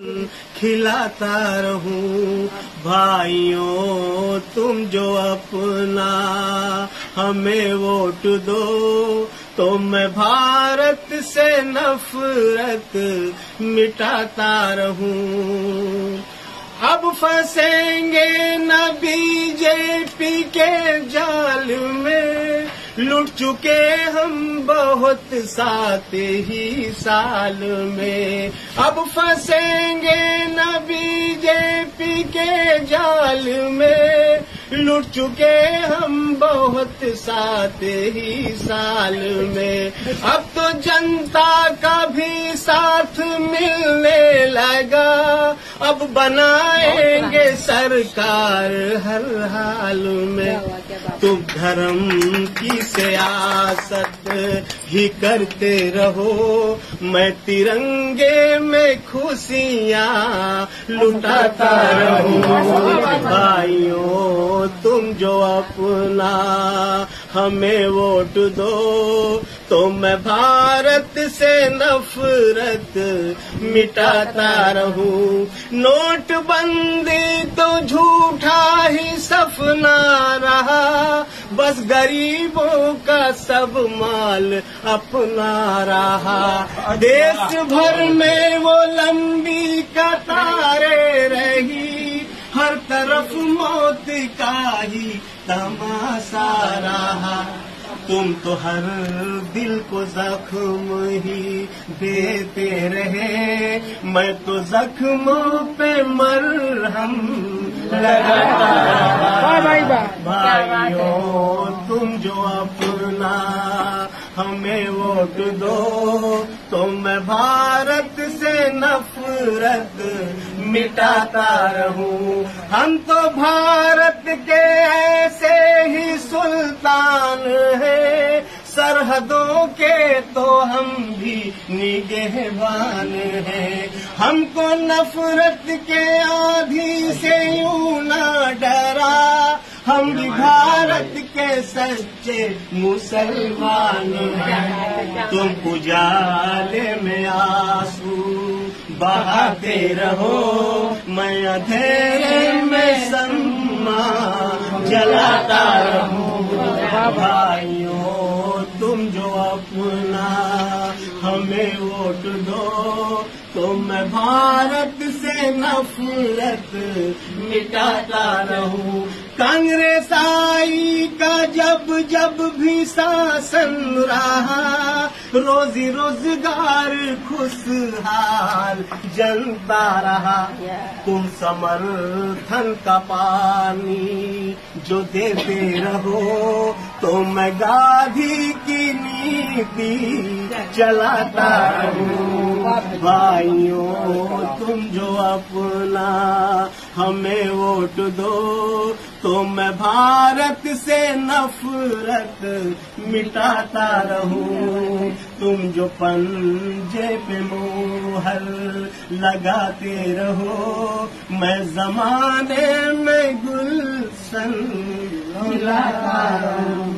खिलाता रहूं भाइयों, तुम जो अपना हमें वोट दो तो मैं भारत से नफरत मिटाता रहूं। अब फंसेंगे न बीजेपी के जाल में, लुट चुके हम बहुत 7 ही साल में। अब फंसेंगे न बीजेपी के जाल में, लुट चुके हम बहुत 7 ही साल में। अब तो जनता का भी साथ मिलने लगा, अब बनाएंगे सरकार हर हाल में। तुम धर्म की सियासत ही करते रहो, मैं तिरंगे में खुशियाँ लुटाता रहूं भाइयों, तुम जो अपना हमें वोट दो तो मैं भारत से नफरत मिटाता रहूं। नोटबंदी तो झूठा ही सपना रहा, बस गरीबों का सब माल अपना रहा। देश भर में वो लंबी कतारें रही, हर तरफ मौत का ही तमाशा रहा। तुम तो हर दिल को जख्म ही देते रहे, मैं तो जख्मों पे मरहम लगाता रहा। भाइयों, तुम जो अपना हमें वोट दो तो मैं भारत से नफरत मिटाता रहूं। हम तो भारत के ऐसे ही सुल्तान हैं, सरहदों के तो हम भी निगहबान हैं। हमको नफरत के आंधी से यूं ना डरा, हम भी भारत के सच्चे मुसलमान हैं। तुम उजाले में आंसू बहाते रहो, मैं अंधेरे में शम्मा जलाता रहूं भाइयों, तुम जो अपना हमें वोट दो तो मैं भारत से नफरत मिटाता रहूं। कांग्रेस आई का जब भी शासन रहा, रोजी रोजगार खुशहाल जनता रहा। तुम समर्थन का पानी जो देते रहो तो मैं गांधी की नीति चलाता रहूं भाइयों, तुम जो अपना हमें वोट दो तो मैं भारत से नफरत मिटाता रहूं। तुम जो पंजे पे मोहर लगाते रहो, मैं जमाने में गुलशन खिलाता रहूं।